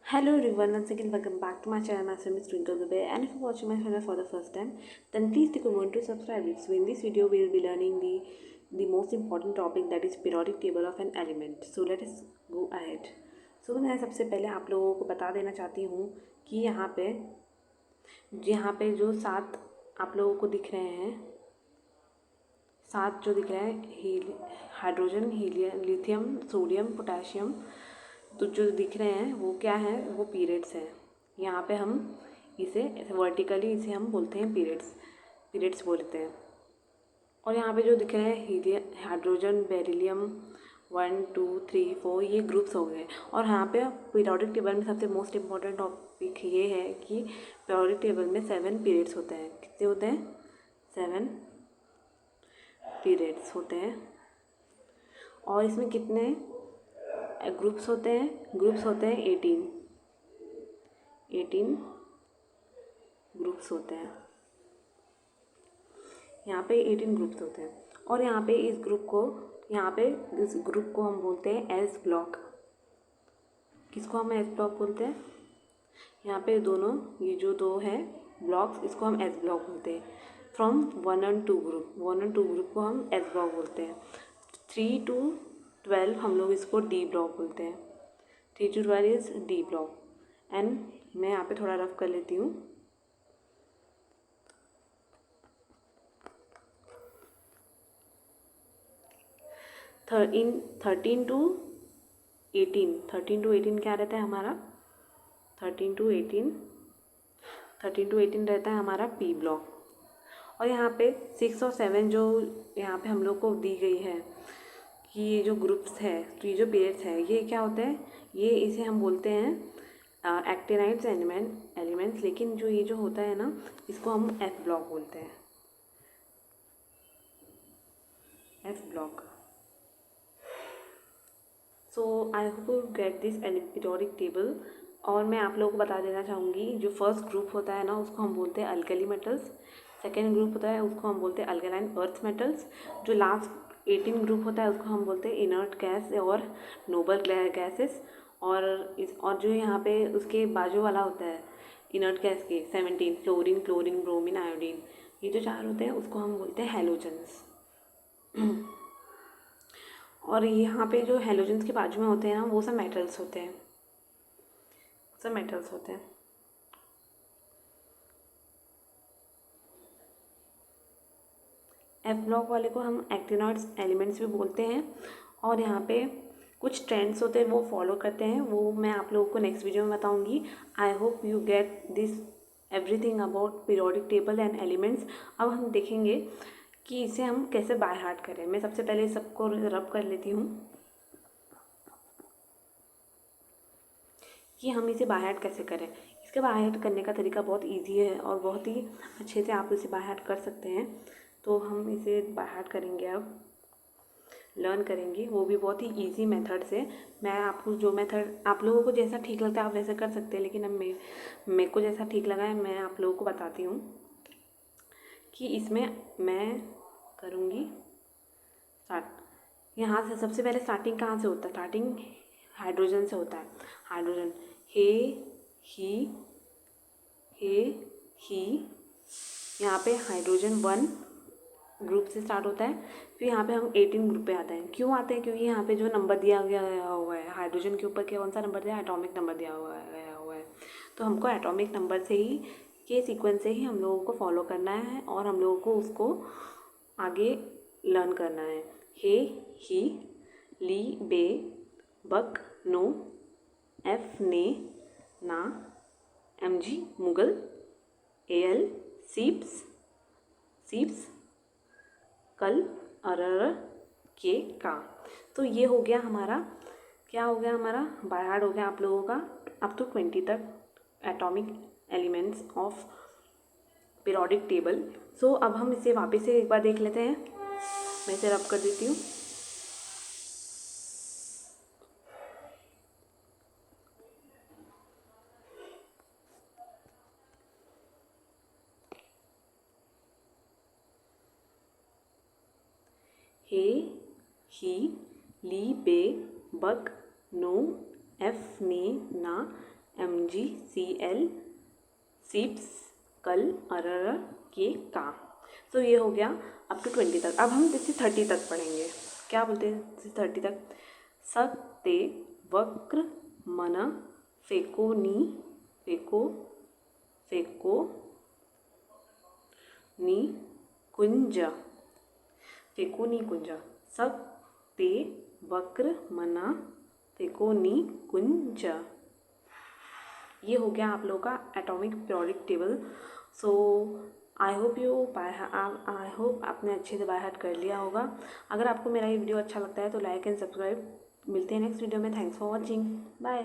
Hello everyone, once again welcome back to my channel. My name is Twinkle Dubey, and if you're watching my channel for the first time, then please take a moment to subscribe it. So in this video, we will be learning the most important topic, that is periodic table of an element. So let us go ahead. So मैं सबसे पहले आप लोगों को बता देना चाहती हूँ कि यहाँ पे जो 7 आप लोगों को दिख रहे हैं, 7 जो दिख रहे हैं, hydrogen, helium, lithium, sodium, potassium, तो जो दिख रहे हैं वो क्या है, वो पीरियड्स हैं। यहाँ पे हम इसे वर्टिकली इसे हम बोलते हैं पीरियड्स बोलते हैं। और यहाँ पे जो दिख रहे हैं हीलियम, हाइड्रोजन, बेरिलियम 1 2 3 4, ये ग्रुप्स हो गए। और यहाँ पे पीरियोडिक टेबल में सबसे मोस्ट इम्पॉर्टेंट टॉपिक ये है कि पीरियोडिक टेबल में 7 पीरियड्स होते हैं। कितने होते हैं? 7 पीरियड्स होते हैं। और इसमें कितने ग्रुप्स होते हैं? ग्रुप्स होते हैं 18 ग्रुप्स होते हैं। यहाँ पे 18 ग्रुप्स होते हैं। और यहाँ पे इस ग्रुप को हम बोलते हैं एस ब्लॉक। किसको हम एस ब्लॉक बोलते हैं? यहाँ पे दोनों, ये जो दो हैं ब्लॉक्स, इसको हम एस ब्लॉक बोलते हैं। फ्रॉम 1 और 2 ग्रुप को हम एस ब्लॉक बोलते हैं। 3 to 12 हम लोग इसको डी ब्लॉक बोलते हैं। 3 to 12 is D block. And मैं यहाँ पे थोड़ा रफ कर लेती हूँ। थर्टीन टू एटीन क्या रहता है हमारा? 13 to 18 रहता है हमारा पी ब्लॉक। और यहाँ पे 6 और 7 जो यहाँ पे हम लोग को दी गई है कि ये जो ग्रुप्स है, तो ये जो पीरियड्स है, ये क्या होते हैं? ये इसे हम बोलते हैं एक्टिनाइड्स एलिमेंट्स। लेकिन जो ये जो होता है ना, इसको हम एफ ब्लॉक बोलते हैं, F block. So I hope you get this periodic table. और मैं आप लोगों को बता देना चाहूँगी, जो फर्स्ट ग्रुप होता है ना, उसको हम बोलते हैं अल्कली मेटल्स। सेकेंड ग्रुप होता है, उसको हम बोलते हैं अल्कलाइन अर्थ मेटल्स। जो लास्ट 18 ग्रुप होता है, उसको हम बोलते हैं इनर्ट गैस और नोबल गैसेस। और जो यहाँ पे उसके बाजू वाला होता है इनर्ट गैस के 17, फ्लोरीन, क्लोरीन, ब्रोमीन, आयोडीन, ये जो 4 होते हैं, उसको हम बोलते हैं हैलोजन्स। और यहाँ पे जो हैलोजन्स के बाजू में होते हैं ना, वो सब मेटल्स होते हैं, एफ ब्लॉक वाले को हम एक्टिनॉइड्स एलिमेंट्स भी बोलते हैं। और यहाँ पे कुछ ट्रेंड्स होते हैं, वो फॉलो करते हैं, वो मैं आप लोगों को नेक्स्ट वीडियो में बताऊँगी। I hope you get this everything about periodic table and elements. अब हम देखेंगे कि इसे हम कैसे बाय हार्ट करें। मैं सबसे पहले सबको रब कर लेती हूँ कि हम इसे बाय हार्ट कैसे करें। इसके बाय हार्ट करने का तरीका बहुत इजी है और बहुत ही अच्छे से आप इसे बाय हार्ट कर सकते हैं। तो हम इसे बाय हार्ट करेंगे, अब लर्न करेंगे, वो भी बहुत ही इजी मेथड से। मैं आपको जो मेथड आप लोगों को जैसा ठीक लगता है आप वैसे कर सकते हैं, लेकिन अब मेरे को जैसा ठीक लगा है मैं आप लोगों को बताती हूँ कि इसमें मैं करूँगी स्टार्ट। यहाँ से सबसे पहले स्टार्टिंग कहाँ से होता है? स्टार्टिंग हाइड्रोजन से होता है। हाइड्रोजन ही, यहाँ पे हाइड्रोजन 1 ग्रुप से स्टार्ट होता है। फिर यहाँ पे हम 18 ग्रुप पे आते हैं। क्यों आते हैं? क्योंकि यहाँ पे जो नंबर दिया गया हुआ है हाइड्रोजन के ऊपर, कौन सा नंबर दिया है? एटॉमिक नंबर दिया हुआ है। तो हमको एटॉमिक नंबर से ही के सीक्वेंस से ही हम लोगों को फॉलो करना है और हम लोगों को उसको आगे लर्न करना है। ही, ली, बे, बक, नो, एफ, ने, ना, एमजी, मुगल, एल, सीप्स, कल, अरर, के, का। तो ये हो गया हमारा, क्या हो गया हमारा? बाय हार्ट हो गया आप लोगों का अप टू 20 तक atomic elements of periodic table. So अब हम इसे वापस से एक बार देख लेते हैं। मैं इसे रब कर देती हूँ। ही, ली, बे, बक, नो, एफ, ने, ना, MgCl सीप्स कल अरर के का। तो ये हो गया अप टू 20 तक। अब हम जैसे 30 तक पढ़ेंगे। क्या बोलते हैं जैसे 30 तक? सक ते वक्र मन फेको नी फेको फेको नी कुंज फेको नी कुंज। सक ते वक्र मना फेको नी कुंज। ये हो गया आप लोगों का atomic periodic table. So I hope आपने अच्छे से बाय हार्ट कर लिया होगा। अगर आपको मेरा ये वीडियो अच्छा लगता है तो लाइक एंड सब्सक्राइब। मिलते हैं नेक्स्ट वीडियो में। Thanks for watching. बाय।